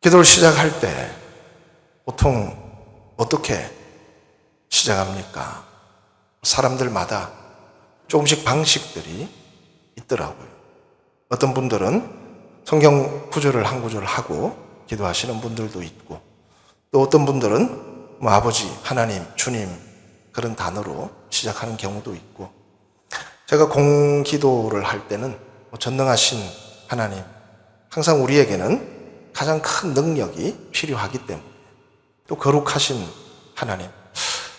기도를 시작할 때 보통 어떻게 시작합니까? 사람들마다 조금씩 방식들이 있더라고요. 어떤 분들은 성경 구절을 한 구절 하고 기도하시는 분들도 있고, 또 어떤 분들은 아버지, 하나님, 주님 그런 단어로 시작하는 경우도 있고, 제가 공기도를 할 때는 전능하신 하나님, 항상 우리에게는 가장 큰 능력이 필요하기 때문에, 또 거룩하신 하나님,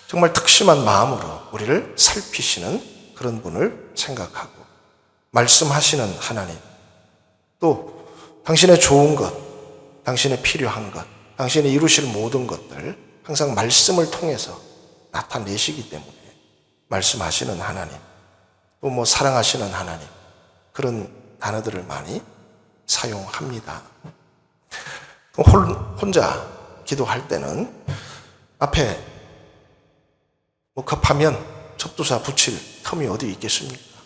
정말 특심한 마음으로 우리를 살피시는 그런 분을 생각하고, 말씀하시는 하나님, 또 당신의 좋은 것, 당신의 필요한 것, 당신이 이루실 모든 것들 항상 말씀을 통해서 나타내시기 때문에 말씀하시는 하나님, 또 사랑하시는 하나님, 그런 단어들을 많이 사용합니다. 혼자 기도할 때는 앞에 급하면 접두사 붙일 텀이 어디 있겠습니까?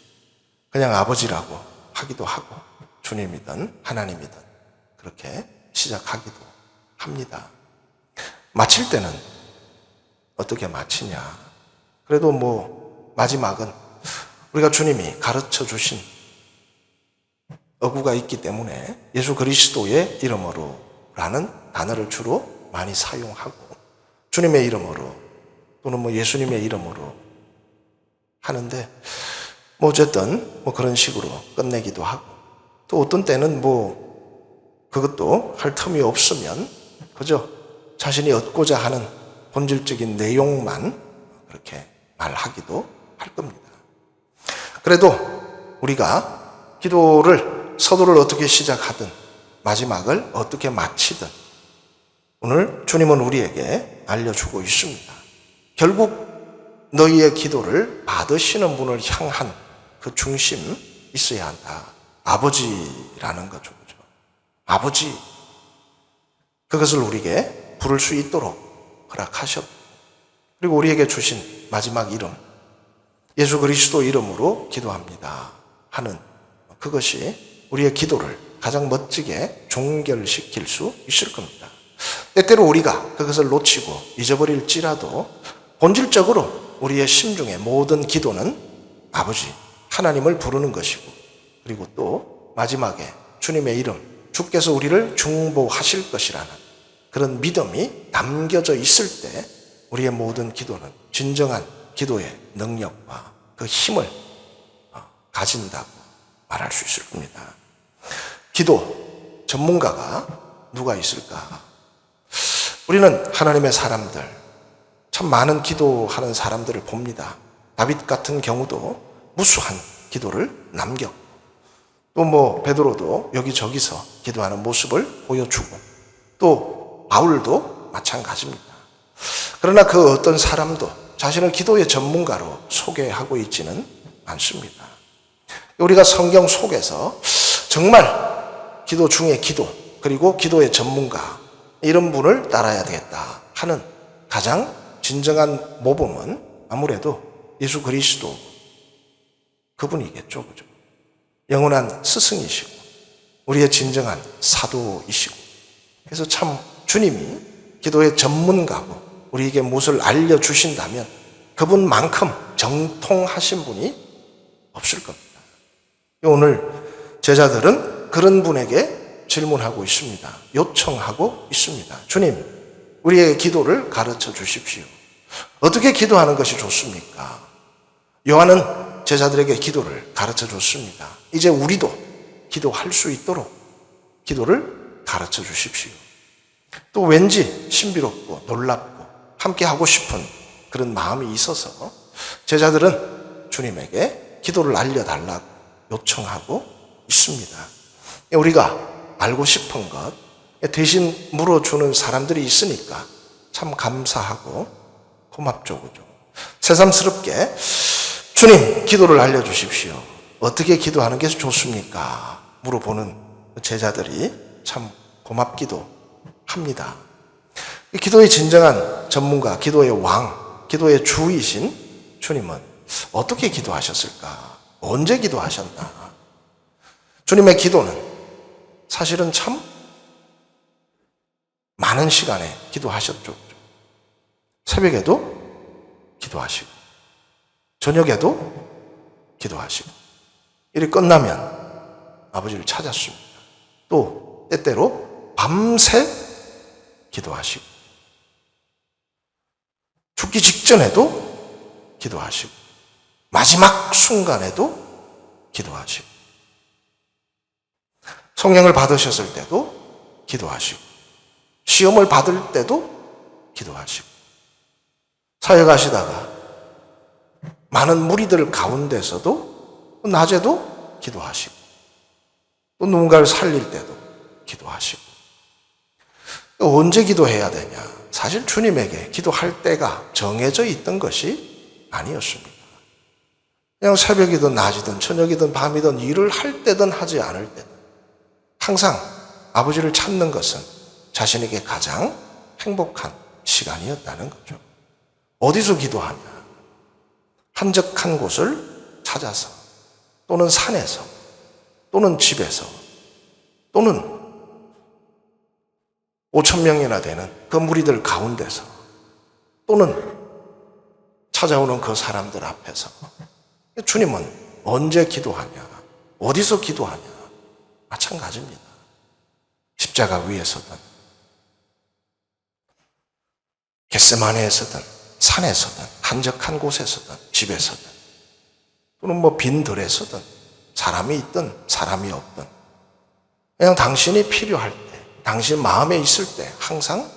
그냥 아버지라고 하기도 하고, 주님이든 하나님이든 그렇게 시작하기도 합니다. 마칠 때는 어떻게 마치냐? 그래도 마지막은 우리가 주님이 가르쳐 주신 어구가 있기 때문에 예수 그리스도의 이름으로 라는 단어를 주로 많이 사용하고, 주님의 이름으로 또는 예수님의 이름으로 하는데, 어쨌든 그런 식으로 끝내기도 하고, 또 어떤 때는 그것도 할 틈이 없으면 그저 자신이 얻고자 하는 본질적인 내용만 그렇게 말하기도 할 겁니다. 그래도 우리가 서도를 어떻게 시작하든 마지막을 어떻게 마치든 오늘 주님은 우리에게 알려주고 있습니다. 결국 너희의 기도를 받으시는 분을 향한 그 중심 있어야 한다. 아버지라는 거죠. 아버지, 그것을 우리에게 부를 수 있도록 허락하셨고, 그리고 우리에게 주신 마지막 이름, 예수 그리스도 이름으로 기도합니다 하는 그것이 우리의 기도를 가장 멋지게 종결시킬 수 있을 겁니다. 때때로 우리가 그것을 놓치고 잊어버릴지라도 본질적으로 우리의 심중의 모든 기도는 아버지, 하나님을 부르는 것이고, 그리고 또 마지막에 주님의 이름, 주께서 우리를 중보하실 것이라는 그런 믿음이 담겨져 있을 때 우리의 모든 기도는 진정한 기도의 능력과 그 힘을 가진다고 말할 수 있을 겁니다. 기도 전문가가 누가 있을까? 우리는 하나님의 사람들, 참 많은 기도하는 사람들을 봅니다. 다윗 같은 경우도 무수한 기도를 남겼고, 또 베드로도 여기저기서 기도하는 모습을 보여주고, 또 바울도 마찬가지입니다. 그러나 그 어떤 사람도 자신을 기도의 전문가로 소개하고 있지는 않습니다. 우리가 성경 속에서 정말 기도 중에 기도, 그리고 기도의 전문가, 이런 분을 따라야 되겠다 하는 가장 진정한 모범은 아무래도 예수 그리스도, 그분이겠죠. 그죠? 영원한 스승이시고 우리의 진정한 사도이시고, 그래서 참 주님이 기도의 전문가고 우리에게 무엇을 알려주신다면 그분만큼 정통하신 분이 없을 겁니다. 오늘 제자들은 그런 분에게 질문하고 있습니다. 요청하고 있습니다. 주님, 우리의 기도를 가르쳐 주십시오. 어떻게 기도하는 것이 좋습니까? 요한은 제자들에게 기도를 가르쳐 줬습니다. 이제 우리도 기도할 수 있도록 기도를 가르쳐 주십시오. 또 왠지 신비롭고 놀랍고 함께 하고 싶은 그런 마음이 있어서 제자들은 주님에게 기도를 알려달라고 요청하고 있습니다. 우리가 알고 싶은 것 대신 물어주는 사람들이 있으니까 참 감사하고 고맙죠. 그죠? 새삼스럽게 주님, 기도를 알려주십시오. 어떻게 기도하는 게 좋습니까? 물어보는 제자들이 참 고맙기도 합니다. 기도의 진정한 전문가, 기도의 왕, 기도의 주이신 주님은 어떻게 기도하셨을까? 언제 기도하셨나? 주님의 기도는 사실은 참 많은 시간에 기도하셨죠. 새벽에도 기도하시고 저녁에도 기도하시고 일이 끝나면 아버지를 찾았습니다. 또 때때로 밤새 기도하시고 죽기 직전에도 기도하시고 마지막 순간에도 기도하시고 성령을 받으셨을 때도 기도하시고 시험을 받을 때도 기도하시고 사역하시다가 많은 무리들 가운데서도 낮에도 기도하시고 또 누군가를 살릴 때도 기도하시고 언제 기도해야 되냐? 사실 주님에게 기도할 때가 정해져 있던 것이 아니었습니다. 그냥 새벽이든 낮이든 저녁이든 밤이든 일을 할 때든 하지 않을 때든 항상 아버지를 찾는 것은 자신에게 가장 행복한 시간이었다는 거죠. 어디서 기도하냐? 한적한 곳을 찾아서 또는 산에서 또는 집에서 또는 5,000명이나 되는 그 무리들 가운데서 또는 찾아오는 그 사람들 앞에서 주님은 언제 기도하냐? 어디서 기도하냐? 마찬가지입니다. 십자가 위에서든 겟세마네에서든 산에서든 한적한 곳에서든 집에서든 또는 빈들에서든 사람이 있든 사람이 없든 그냥 당신이 필요할 때 당신 마음에 있을 때 항상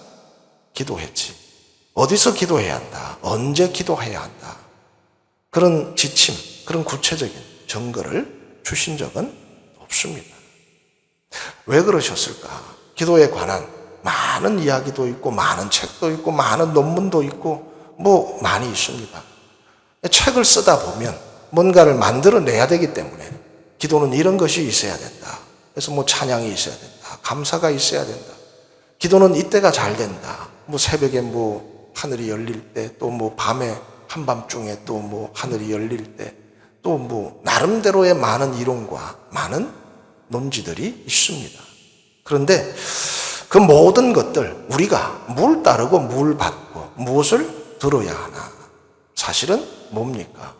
기도했지. 어디서 기도해야 한다. 언제 기도해야 한다. 그런 지침, 그런 구체적인 증거를 주신 적은 없습니다. 왜 그러셨을까? 기도에 관한 많은 이야기도 있고 많은 책도 있고 많은 논문도 있고 많이 있습니다. 책을 쓰다 보면 뭔가를 만들어내야 되기 때문에 기도는 이런 것이 있어야 된다. 그래서 찬양이 있어야 된다. 감사가 있어야 된다. 기도는 이때가 잘 된다. 새벽에 하늘이 열릴 때, 또 밤에 한밤중에 또 하늘이 열릴 때, 또 나름대로의 많은 이론과 많은 논지들이 있습니다. 그런데 그 모든 것들 우리가 뭘 따르고 뭘 받고 무엇을 들어야 하나? 사실은 뭡니까?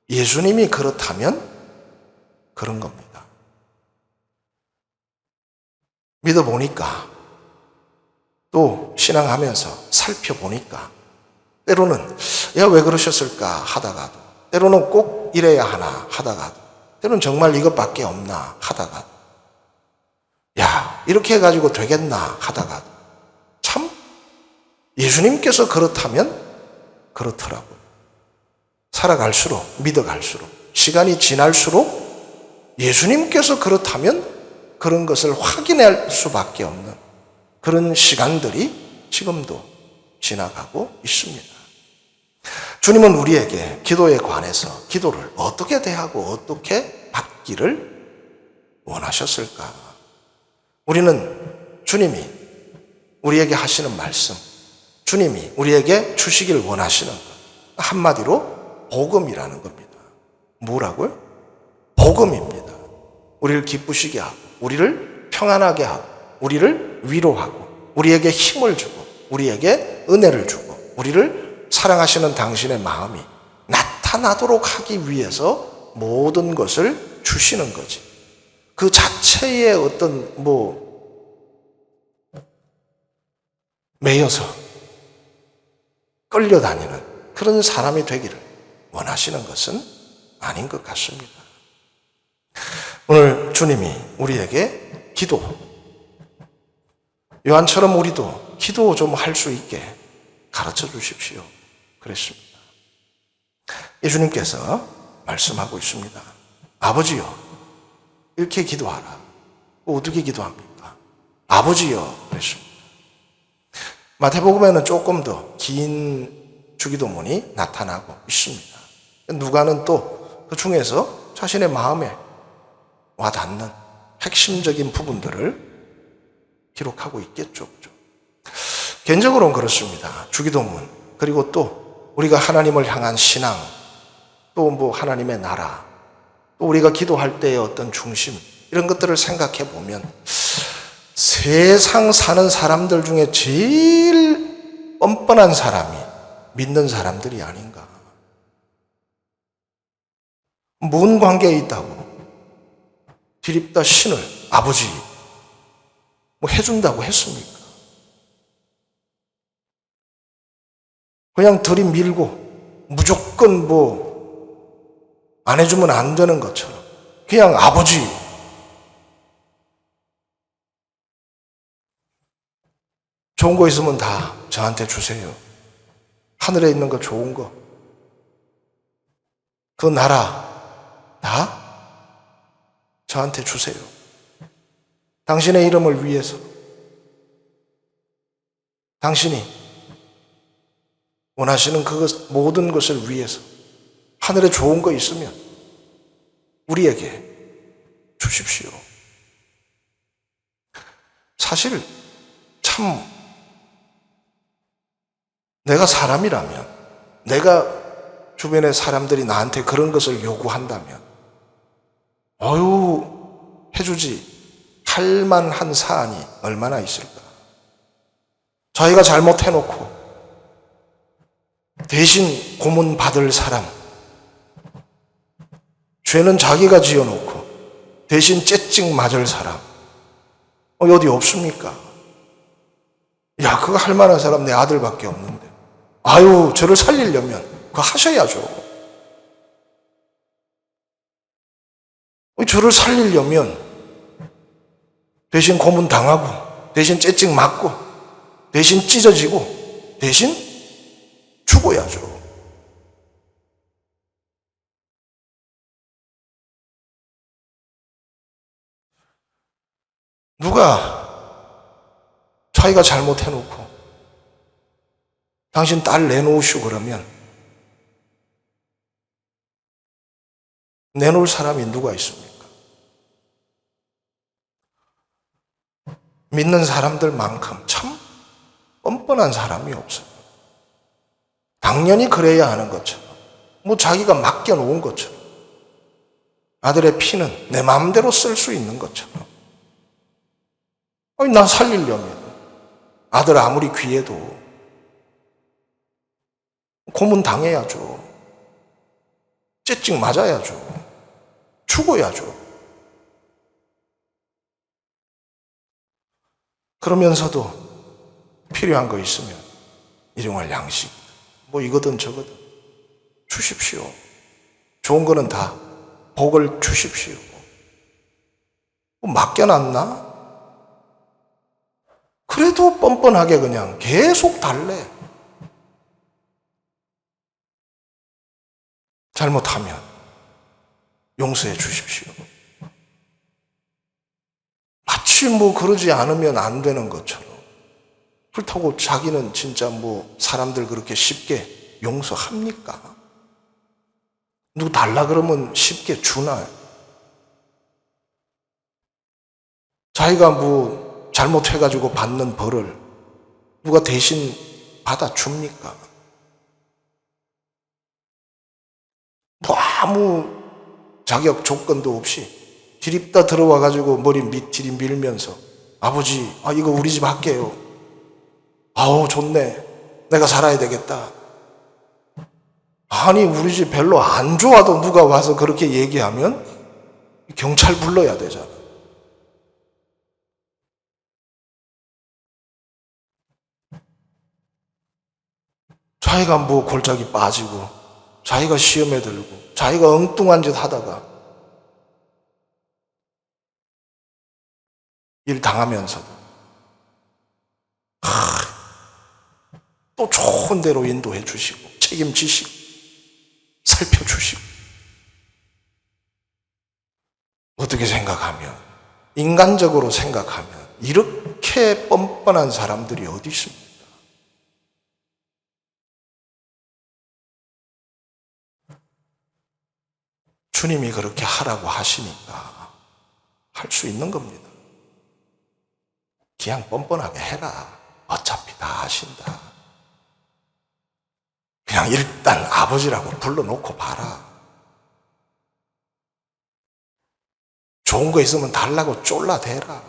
예수님이 그렇다면 그런 겁니다. 믿어보니까 또 신앙하면서 살펴보니까 때로는 왜 그러셨을까 하다가도 때로는 꼭 이래야 하나 하다가도 때로는 정말 이것밖에 없나 하다가도 이렇게 해가지고 되겠나 하다가도 참 예수님께서 그렇다면 그렇더라고요. 살아갈수록 믿어갈수록 시간이 지날수록 예수님께서 그렇다면 그런 것을 확인할 수밖에 없는 그런 시간들이 지금도 지나가고 있습니다. 주님은 우리에게 기도에 관해서 기도를 어떻게 대하고 어떻게 받기를 원하셨을까? 우리는 주님이 우리에게 하시는 말씀, 주님이 우리에게 주시길 원하시는 것, 한마디로 복음이라는 겁니다. 뭐라고요? 복음입니다. 우리를 기쁘시게 하고 우리를 평안하게 하고 우리를 위로하고 우리에게 힘을 주고 우리에게 은혜를 주고 우리를 사랑하시는 당신의 마음이 나타나도록 하기 위해서 모든 것을 주시는 거지. 그 자체의 어떤 매여서 끌려다니는 그런 사람이 되기를 원하시는 것은 아닌 것 같습니다. 오늘 주님이 우리에게 기도, 요한처럼 우리도 기도 좀 할 수 있게 가르쳐 주십시오. 그랬습니다. 예수님께서 말씀하고 있습니다. 아버지요, 이렇게 기도하라. 어떻게 기도합니까? 아버지요, 그랬습니다. 마태복음에는 조금 더 긴 주기도문이 나타나고 있습니다. 누가는 또 그 중에서 자신의 마음에 와닿는 핵심적인 부분들을 기록하고 있겠죠. 개인적으로는 그렇습니다. 주기도문, 그리고 또 우리가 하나님을 향한 신앙, 또 하나님의 나라, 또 우리가 기도할 때의 어떤 중심, 이런 것들을 생각해 보면 세상 사는 사람들 중에 제일 뻔뻔한 사람이 믿는 사람들이 아닌가. 뭔 관계에 있다고 디립다 신을 아버지 뭐 해준다고 했습니까? 그냥 들이밀고 무조건 뭐 안 해주면 안 되는 것처럼 그냥 아버지 좋은 거 있으면 다 저한테 주세요. 하늘에 있는 거 좋은 거 그 나라 다 저한테 주세요. 당신의 이름을 위해서 당신이 원하시는 그것 모든 것을 위해서 하늘에 좋은 거 있으면 우리에게 주십시오. 사실 참 내가 사람이라면 내가 주변의 사람들이 나한테 그런 것을 요구한다면 해주지 할 만한 사안이 얼마나 있을까. 자기가 잘못해놓고 대신 고문 받을 사람, 죄는 자기가 지어놓고 대신 째찍 맞을 사람 어디 없습니까? 야, 그거 할 만한 사람 내 아들밖에 없는데 저를 살리려면 그거 하셔야죠. 저를 살리려면 대신 고문 당하고 대신 째찍 맞고 대신 찢어지고 대신 죽어야죠. 누가 자기가 잘못해놓고 당신 딸 내놓으시오 그러면 내놓을 사람이 누가 있습니까? 믿는 사람들만큼 참 뻔뻔한 사람이 없어요. 당연히 그래야 하는 것처럼 뭐 자기가 맡겨놓은 것처럼 아들의 피는 내 마음대로 쓸 수 있는 것처럼 나 살리려면 아들 아무리 귀해도 고문 당해야죠. 째찍 맞아야죠. 죽어야죠. 그러면서도 필요한 거 있으면 일용할 양식 뭐 이거든 저거든 주십시오. 좋은 거는 다 복을 주십시오. 뭐 맡겨놨나? 그래도 뻔뻔하게 그냥 계속 달래. 잘못하면 용서해 주십시오. 마치 뭐 그러지 않으면 안 되는 것처럼. 그렇다고 자기는 진짜 뭐 사람들 그렇게 쉽게 용서합니까? 누구 달라 그러면 쉽게 주나요? 자기가 뭐 잘못해가지고 받는 벌을 누가 대신 받아줍니까? 뭐 아무 자격 조건도 없이 디립다 들어와가지고 머리 밑 밀면서 아버지 이거 우리 집 할게요. 좋네. 내가 살아야 되겠다. 아니 우리 집 별로 안 좋아도 누가 와서 그렇게 얘기하면 경찰 불러야 되잖아. 자기가 뭐 골짜기 빠지고 자기가 시험에 들고 자기가 엉뚱한 짓 하다가 일 당하면서도 또 좋은 대로 인도해 주시고 책임지시고 살펴주시고 어떻게 생각하면 인간적으로 생각하면 이렇게 뻔뻔한 사람들이 어디 있습니까? 주님이 그렇게 하라고 하시니까 할 수 있는 겁니다. 그냥 뻔뻔하게 해라. 어차피 다 하신다. 그냥 일단 아버지라고 불러놓고 봐라. 좋은 거 있으면 달라고 쫄라대라.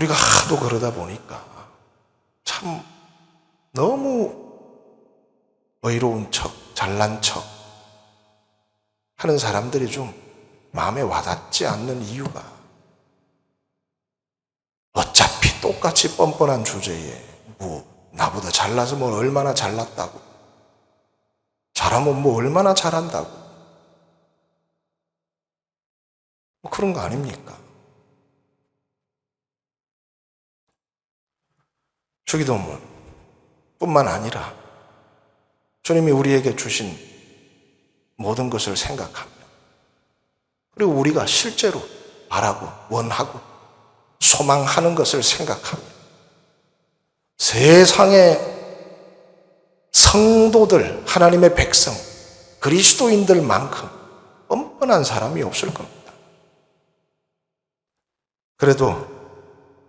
우리가 하도 그러다 보니까 참 너무 의로운 척, 잘난 척 하는 사람들이 좀 마음에 와닿지 않는 이유가, 어차피 똑같이 뻔뻔한 주제에 뭐 나보다 잘나서 뭐 얼마나 잘났다고, 잘하면 뭐 얼마나 잘한다고, 뭐 그런 거 아닙니까? 주기도문 뿐만 아니라 주님이 우리에게 주신 모든 것을 생각하며, 그리고 우리가 실제로 바라고 원하고 소망하는 것을 생각하며, 세상의 성도들, 하나님의 백성, 그리스도인들만큼 뻔뻔한 사람이 없을 겁니다. 그래도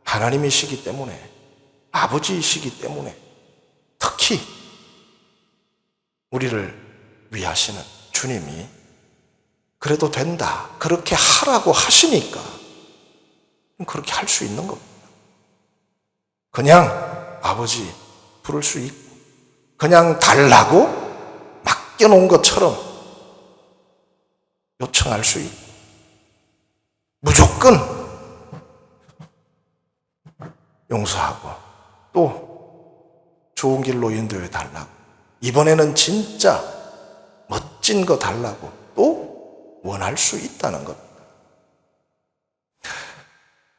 하나님이시기 때문에, 아버지이시기 때문에 특히 우리를 위하시는 주님이 그래도 된다, 그렇게 하라고 하시니까 그렇게 할 수 있는 겁니다. 그냥 아버지 부를 수 있고, 그냥 달라고 맡겨놓은 것처럼 요청할 수 있고, 무조건 용서하고 또 좋은 길로 인도해 달라고, 이번에는 진짜 멋진 거 달라고 또 원할 수 있다는 겁니다.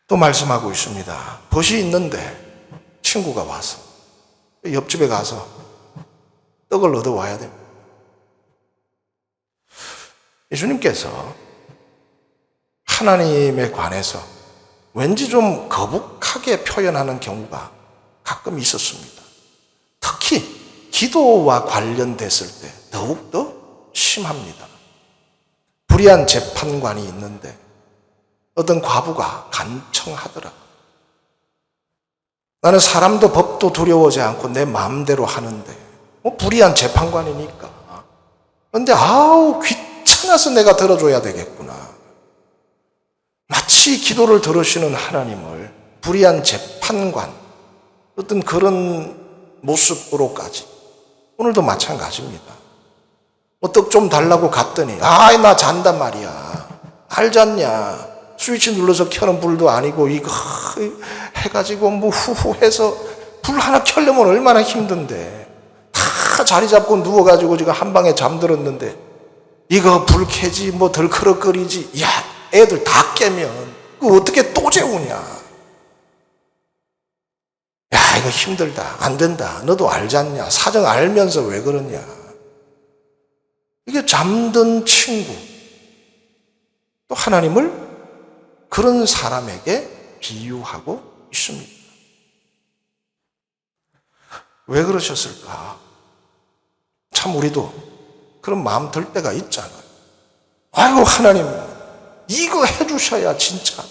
또 말씀하고 있습니다. 벗이 있는데 친구가 와서 옆집에 가서 떡을 얻어와야 됩니다. 예수님께서 하나님에 관해서 왠지 좀 거북하게 표현하는 경우가 가끔 있었습니다. 특히 기도와 관련됐을 때 더욱더 심합니다. 불의한 재판관이 있는데 어떤 과부가 간청하더라. 나는 사람도 법도 두려워하지 않고 내 마음대로 하는데 뭐 불의한 재판관이니까. 그런데 아우 귀찮아서 내가 들어줘야 되겠구나. 마치 기도를 들으시는 하나님을 불의한 재판관, 어떤 그런 모습으로까지. 오늘도 마찬가지입니다. 떡 좀 달라고 갔더니 나 잔단 말이야. 알잖냐. 스위치 눌러서 켜는 불도 아니고 이거 해가지고 뭐 후후해서 불 하나 켜려면 얼마나 힘든데, 다 자리 잡고 누워가지고 지금 한 방에 잠들었는데 이거 불 켜지 뭐 덜커럭거리지. 야, 애들 다 깨면 그거 어떻게 또 재우냐. 야, 이거 힘들다, 안 된다, 너도 알잖냐, 사정 알면서 왜 그러냐. 이게 잠든 친구, 또 하나님을 그런 사람에게 비유하고 있습니다. 왜 그러셨을까? 참 우리도 그런 마음 들 때가 있잖아요. 아이고 하나님 이거 해주셔야 진짜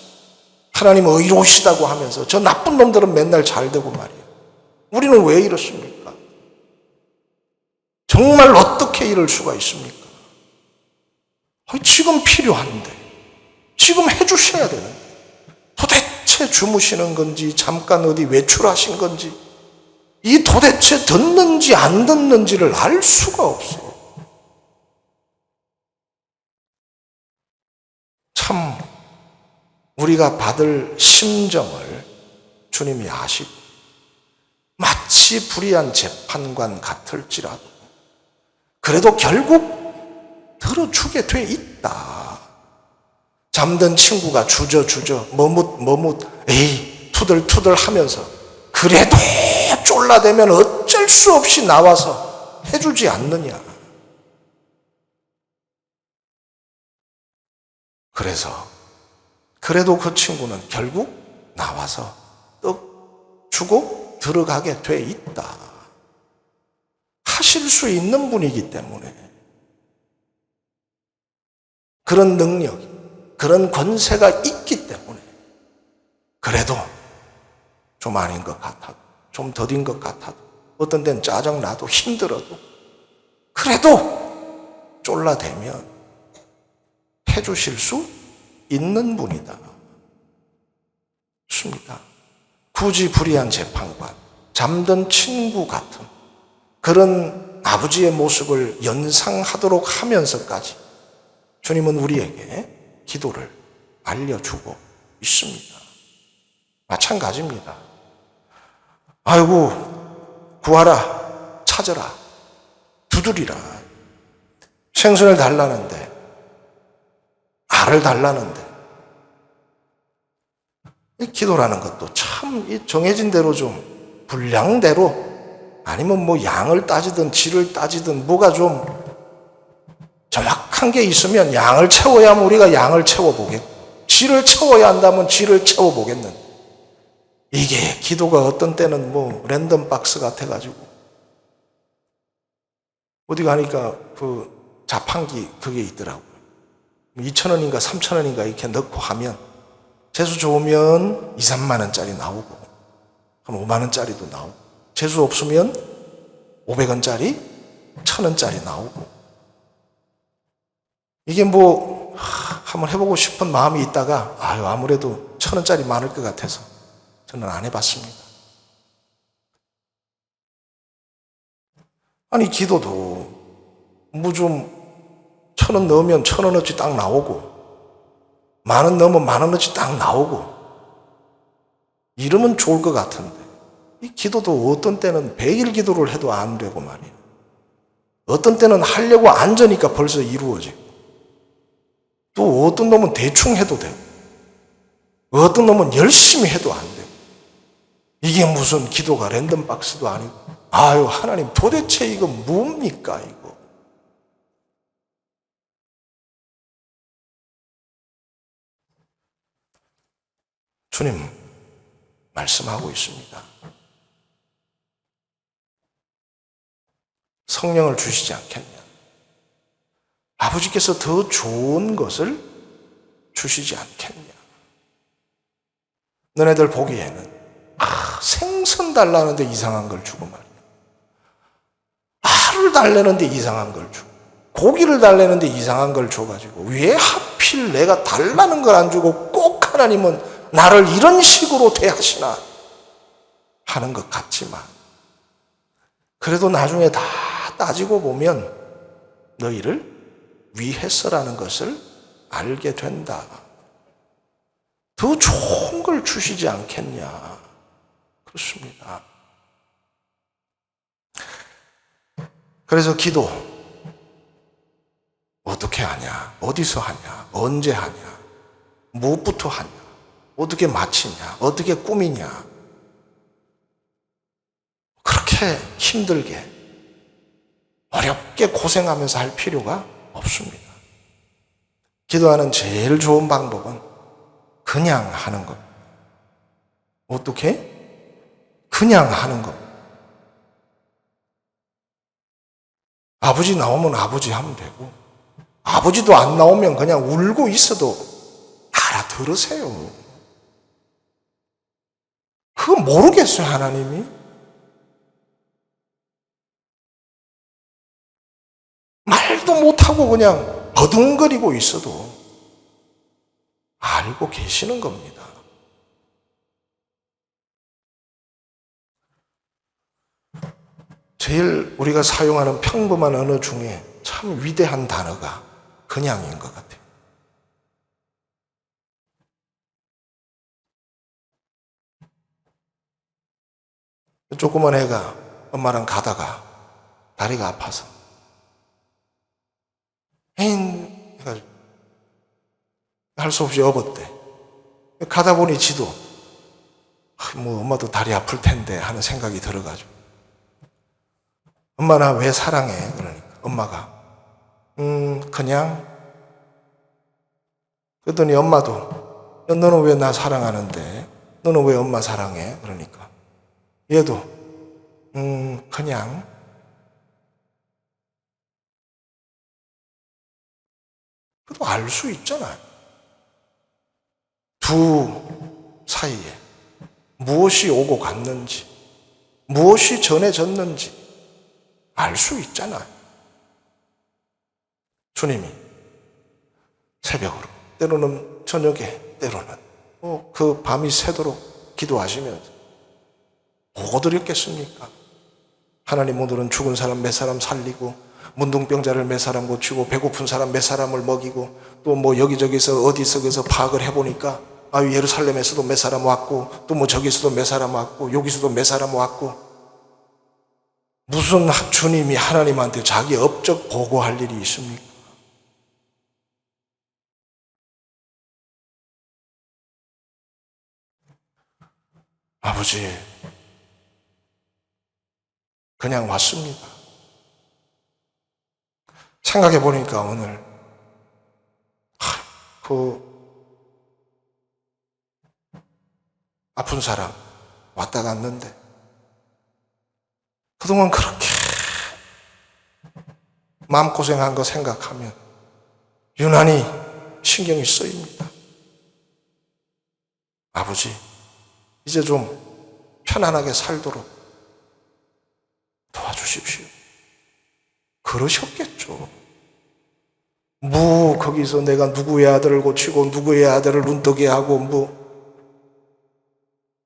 하나님 의로우시다고 하면서 저 나쁜 놈들은 맨날 잘 되고 말이에요. 우리는 왜 이렇습니까? 정말 어떻게 이럴 수가 있습니까? 지금 필요한데, 지금 해주셔야 되는데, 도대체 주무시는 건지 잠깐 어디 외출하신 건지, 이 도대체 듣는지 안 듣는지를 알 수가 없어요. 참 우리가 받을 심정을 주님이 아시고, 마치 불의한 재판관 같을지라도 그래도 결국 들어주게 돼 있다. 잠든 친구가 주저주저 머뭇머뭇 에이 투덜투덜 하면서 그래도 쫄라대면 어쩔 수 없이 나와서 해주지 않느냐. 그래서 그래도 그 친구는 결국 나와서 떡 주고 들어가게 돼 있다. 하실 수 있는 분이기 때문에, 그런 능력, 그런 권세가 있기 때문에, 그래도 좀 아닌 것 같아도, 좀 더딘 것 같아도, 어떤 데는 짜증나도 힘들어도 그래도 쫄라대면 해주실 수 있는 분이다. 좋습니다. 부지불이한 재판관, 잠든 친구 같은 그런 아버지의 모습을 연상하도록 하면서까지 주님은 우리에게 기도를 알려주고 있습니다. 마찬가지입니다. 아이고, 구하라, 찾아라, 두드리라. 생선을 달라는데, 알을 달라는데, 이 기도라는 것도 참 이 정해진 대로 좀 분량대로 아니면 뭐 양을 따지든 질을 따지든 뭐가 좀 정확한 게 있으면 양을 채워야 하면 우리가 양을 채워보겠고 질을 채워야 한다면 질을 채워보겠는데 이게 기도가 어떤 때는 뭐 랜덤 박스 같아가지고 어디 가니까 그 자판기 그게 있더라고요. 2,000원인가 3,000원인가 이렇게 넣고 하면 재수 좋으면 2, 3만 원짜리 나오고 한 5만 원짜리도 나오고 재수 없으면 500원짜리, 1,000원짜리 나오고 이게 뭐 한번 해보고 싶은 마음이 있다가 아무래도 1,000원짜리 많을 것 같아서 저는 안 해봤습니다. 아니 기도도 뭐 좀 1,000원 넣으면 1,000원어치 딱 나오고 10,000원 넣으면 10,000원어치 딱 나오고 이러면 좋을 것 같은데 이 기도도 어떤 때는 100일 기도를 해도 안 되고 말이에요. 어떤 때는 하려고 앉으니까 벌써 이루어지고 또 어떤 놈은 대충 해도 되고 어떤 놈은 열심히 해도 안 되고 이게 무슨 기도가 랜덤박스도 아니고 하나님 도대체 이거 뭡니까 이거. 주님 말씀하고 있습니다. 성령을 주시지 않겠냐. 아버지께서 더 좋은 것을 주시지 않겠냐. 너네들 보기에는 생선 달라는데 이상한 걸 주고 말이야. 알을 달라는데 이상한 걸 주고 고기를 달라는데 이상한 걸 줘가지고 왜 하필 내가 달라는 걸 안 주고 꼭 하나님은 나를 이런 식으로 대하시나 하는 것 같지만 그래도 나중에 다 따지고 보면 너희를 위해서라는 것을 알게 된다. 더 좋은 걸 주시지 않겠냐. 그렇습니다. 그래서 기도 어떻게 하냐, 어디서 하냐, 언제 하냐, 무엇부터 하냐, 어떻게 마치냐, 어떻게 꾸미냐 그렇게 힘들게 어렵게 고생하면서 할 필요가 없습니다. 기도하는 제일 좋은 방법은 그냥 하는 것. 어떻게? 그냥 하는 것. 아버지 나오면 아버지 하면 되고 아버지도 안 나오면 그냥 울고 있어도 알아들으세요. 그거 모르겠어요, 하나님이? 말도 못하고 그냥 버둥거리고 있어도 알고 계시는 겁니다. 제일 우리가 사용하는 평범한 언어 중에 참 위대한 단어가 그냥인 것 같아요. 조그만 애가 엄마랑 가다가 다리가 아파서 해가지고 할 수 없이 업었대. 가다 보니 지도 뭐 엄마도 다리 아플 텐데 하는 생각이 들어가지고 엄마 나 왜 사랑해? 그러니까 엄마가 그냥. 그랬더니 엄마도 너는 왜 나 사랑하는데 너는 왜 엄마 사랑해? 그러니까 얘도 그냥. 그래도 알 수 있잖아요. 두 사이에 무엇이 오고 갔는지 무엇이 전해졌는지 알 수 있잖아요. 주님이 새벽으로 때로는 저녁에 때로는 그 밤이 새도록 기도하시면서 보고 드렸겠습니까? 하나님 오늘은 죽은 사람 몇 사람 살리고 문둥병자를 몇 사람 고치고 배고픈 사람 몇 사람을 먹이고 또 뭐 여기저기서 어디서 파악을 해보니까 예루살렘에서도 몇 사람 왔고 또 뭐 저기서도 몇 사람 왔고 여기서도 몇 사람 왔고 무슨 주님이 하나님한테 자기 업적 보고할 일이 있습니까? 아버지, 그냥 왔습니다. 생각해 보니까 오늘 아픈 사람 왔다 갔는데 그동안 그렇게 마음고생한 거 생각하면 유난히 신경이 쓰입니다. 아버지, 이제 좀 편안하게 살도록 도와주십시오. 그러셨겠죠. 거기서 내가 누구의 아들을 고치고 누구의 아들을 눈뜨게 하고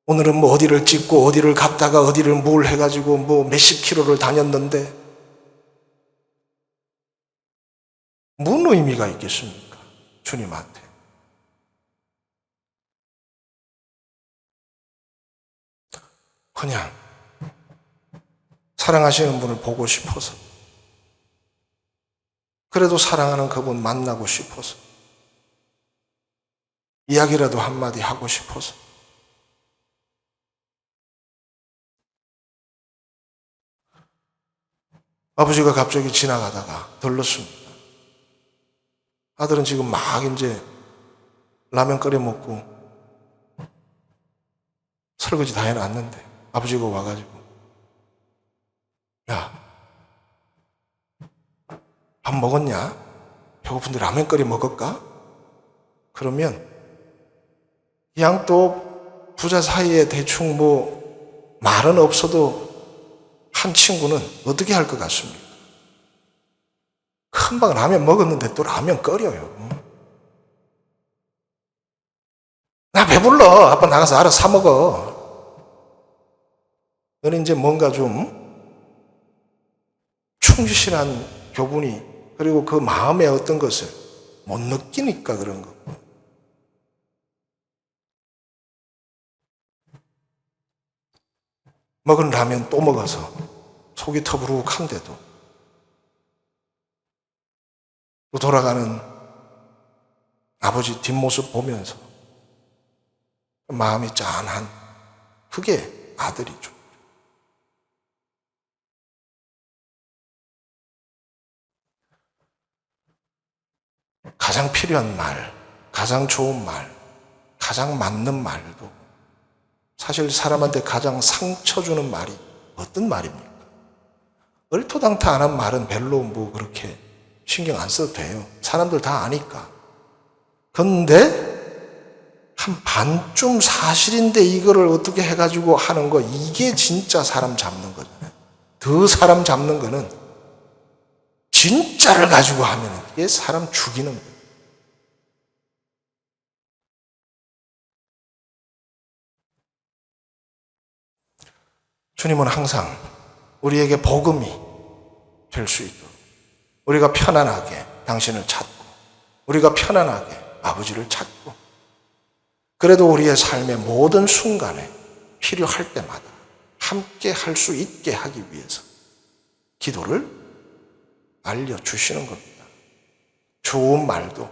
오늘은 어디를 찍고 어디를 갔다가 어디를 뭘 해가지고 몇십 킬로를 다녔는데 무슨 의미가 있겠습니까? 주님한테. 그냥 사랑하시는 분을 보고 싶어서, 그래도 사랑하는 그분 만나고 싶어서, 이야기라도 한마디 하고 싶어서. 아버지가 갑자기 지나가다가 들렀습니다. 아들은 지금 막 이제 라면 끓여 먹고 설거지 다 해놨는데 아버지가 와가지고, 야, 밥 먹었냐? 배고픈데 라면 끓여 먹을까? 그러면 그냥 또 부자 사이에 대충 말은 없어도 한 친구는 어떻게 할 것 같습니까? 금방 라면 먹었는데 또 라면 끓여요. 나 배불러. 아빠 나가서 알아서 사 먹어. 너는 이제 뭔가 좀 충실한 교분이, 그리고 그 마음의 어떤 것을 못 느끼니까 그런 거고. 먹은 라면 또 먹어서 속이 터부룩한데도 또 돌아가는 아버지 뒷모습 보면서 마음이 짠한, 그게 아들이죠. 가장 필요한 말, 가장 좋은 말, 가장 맞는 말도 사실 사람한테 가장 상처 주는 말이 어떤 말입니까? 얼토당토 안 한 말은 별로 그렇게 신경 안 써도 돼요. 사람들 다 아니까. 근데 한 반쯤 사실인데 이거를 어떻게 해가지고 하는 거, 이게 진짜 사람 잡는 거잖아요. 더 사람 잡는 거는 진짜를 가지고 하면 이게 사람 죽이는 거예요. 주님은 항상 우리에게 복음이 될 수 있도록 우리가 편안하게 당신을 찾고, 우리가 편안하게 아버지를 찾고, 그래도 우리의 삶의 모든 순간에 필요할 때마다 함께 할 수 있게 하기 위해서 기도를 알려주시는 겁니다. 좋은 말도,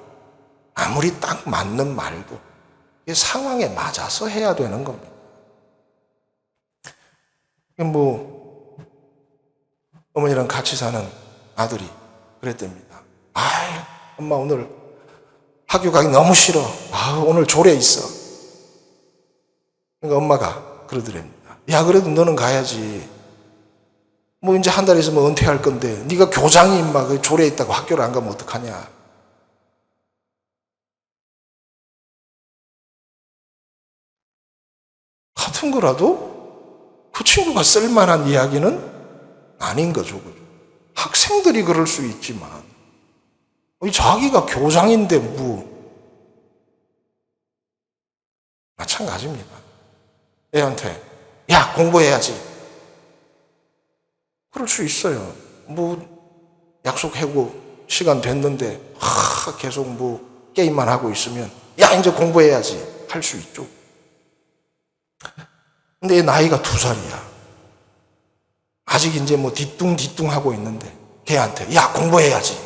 아무리 딱 맞는 말도 상황에 맞아서 해야 되는 겁니다. 어머니랑 같이 사는 아들이 그랬답니다. 엄마 오늘 학교 가기 너무 싫어. 오늘 조례 있어. 그러니까 엄마가 그러더랍니다. 야, 그래도 너는 가야지. 이제 한 달 있으면 은퇴할 건데 네가 교장이 그 조례 있다고 학교를 안 가면 어떡하냐. 같은 거라도 그 친구가 쓸만한 이야기는 아닌 거죠. 학생들이 그럴 수 있지만 자기가 교장인데 마찬가지입니다. 애한테 야, 공부해야지. 그럴 수 있어요. 약속하고 시간 됐는데 계속 게임만 하고 있으면 야, 이제 공부해야지 할 수 있죠. 근데 나이가 2살이야. 아직 이제 뒤뚱뒤뚱 하고 있는데 걔한테 야, 공부해야지.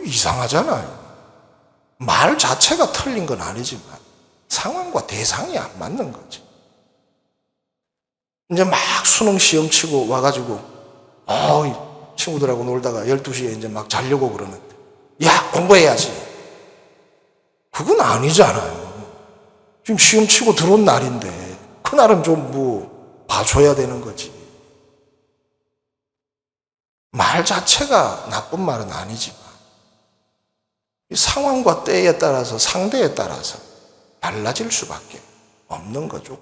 이상하잖아요. 말 자체가 틀린 건 아니지만 상황과 대상이 안 맞는 거지. 이제 막 수능 시험 치고 와가지고 친구들하고 놀다가 12시에 이제 막 자려고 그러는데 야, 공부해야지. 그건 아니잖아요. 지금 시험 치고 들어온 날인데 그날은 좀 봐줘야 되는 거지. 말 자체가 나쁜 말은 아니지만 상황과 때에 따라서 상대에 따라서 달라질 수밖에 없는 거죠.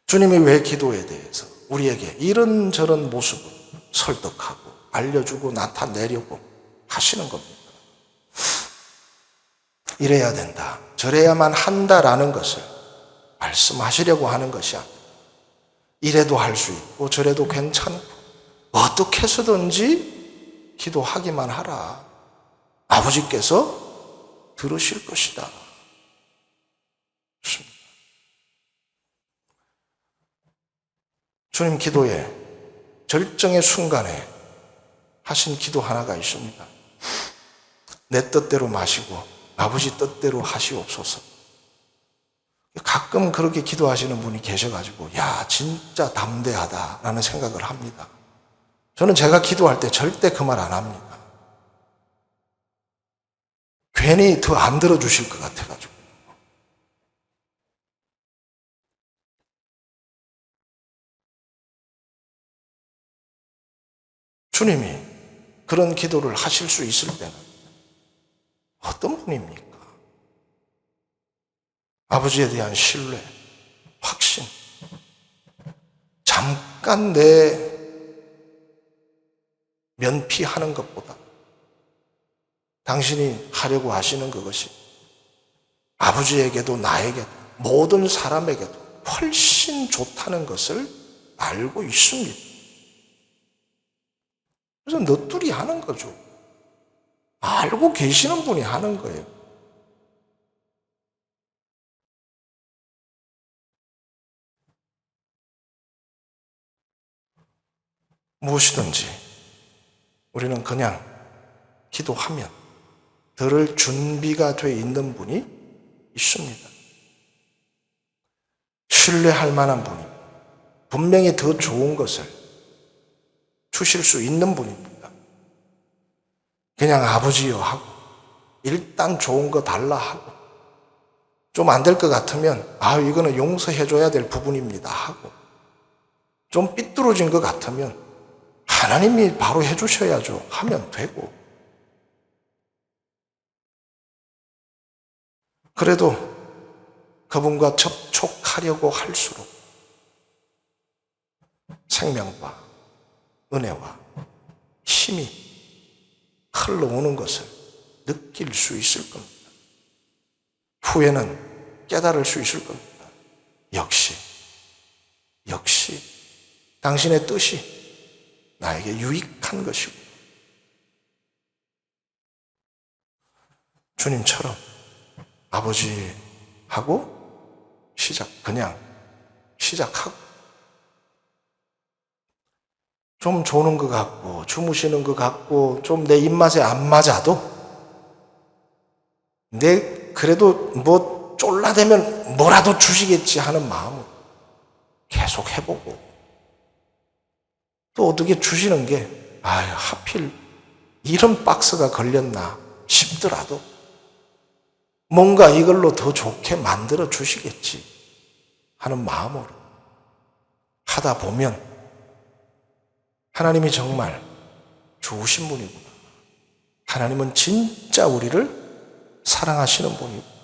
주님이 왜 기도에 대해서 우리에게 이런저런 모습을 설득하고 알려주고 나타내려고 하시는 겁니다. 이래야 된다, 저래야만 한다라는 것을 말씀하시려고 하는 것이 아닙니다. 이래도 할 수 있고 저래도 괜찮고 어떻게 해서든지 기도하기만 하라. 아버지께서 들으실 것이다. 주님 기도에 절정의 순간에 하신 기도 하나가 있습니다. 내 뜻대로 마시고 아버지 뜻대로 하시옵소서. 가끔 그렇게 기도하시는 분이 계셔가지고 야, 진짜 담대하다라는 생각을 합니다. 저는 제가 기도할 때 절대 그 말 안 합니다. 괜히 더 안 들어주실 것 같아가지고. 주님이 그런 기도를 하실 수 있을 때는 어떤 분입니까? 아버지에 대한 신뢰, 확신. 잠깐 내 면피하는 것보다 당신이 하려고 하시는 그것이 아버지에게도 나에게도 모든 사람에게도 훨씬 좋다는 것을 알고 있습니다. 그래서 너뚜리 하는 거죠. 알고 계시는 분이 하는 거예요. 무엇이든지 우리는 그냥 기도하면 들을 준비가 돼 있는 분이 있습니다. 신뢰할 만한 분이 분명히 더 좋은 것을 주실 수 있는 분입니다. 그냥 아버지요 하고 일단 좋은 거 달라 하고 좀 안 될 것 같으면 이거는 용서해 줘야 될 부분입니다 하고 좀 삐뚤어진 것 같으면 하나님이 바로 해 주셔야죠 하면 되고, 그래도 그분과 접촉하려고 할수록 생명과 은혜와 힘이 흘러오는 것을 느낄 수 있을 겁니다. 후에는 깨달을 수 있을 겁니다. 역시 당신의 뜻이 나에게 유익한 것이고 주님처럼 아버지하고 그냥 시작하고 좀 조는 것 같고 주무시는 것 같고 좀 내 입맛에 안 맞아도 그래도 쫄라대면 뭐라도 주시겠지 하는 마음으로 계속 해보고 또 어떻게 주시는 게 하필 이런 박스가 걸렸나 싶더라도 뭔가 이걸로 더 좋게 만들어 주시겠지 하는 마음으로 하다 보면 하나님이 정말 좋으신 분이구나. 하나님은 진짜 우리를 사랑하시는 분이구나.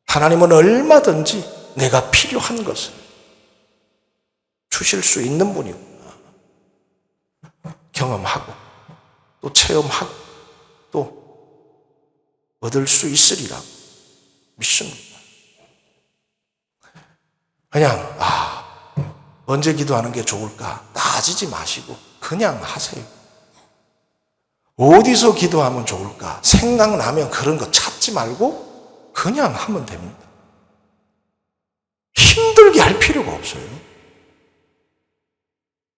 하나님은 얼마든지 내가 필요한 것을 주실 수 있는 분이구나. 경험하고 또 체험하고 또 얻을 수 있으리라 믿습니다. 그냥 언제 기도하는 게 좋을까 따지지 마시고 그냥 하세요. 어디서 기도하면 좋을까 생각나면 그런 거 찾지 말고 그냥 하면 됩니다. 힘들게 할 필요가 없어요.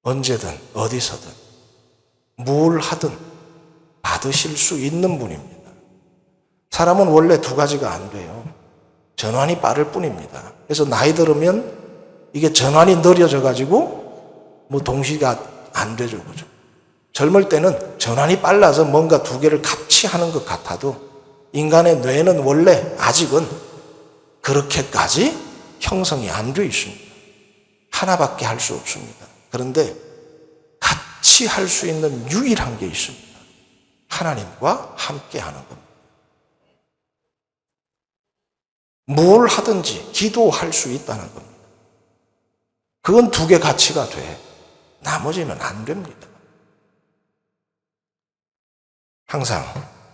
언제든 어디서든 뭘 하든 받으실 수 있는 분입니다. 사람은 원래 두 가지가 안 돼요. 전환이 빠를 뿐입니다. 그래서 나이 들으면 이게 전환이 느려져 가지고 뭐 동시가 안 되죠. 그죠? 젊을 때는 전환이 빨라서 뭔가 두 개를 같이 하는 것 같아도 인간의 뇌는 원래 아직은 그렇게까지 형성이 안 되어 있습니다. 하나밖에 할 수 없습니다. 그런데 같이 할 수 있는 유일한 게 있습니다. 하나님과 함께 하는 겁니다. 뭘 하든지 기도할 수 있다는 겁니다. 그건 두 개 가치가 돼. 나머지는 안 됩니다. 항상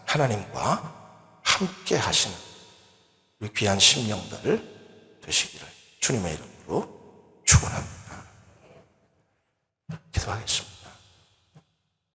하나님과 함께 하시는 우리 귀한 심령들 되시기를 주님의 이름으로 축원합니다. 기도하겠습니다.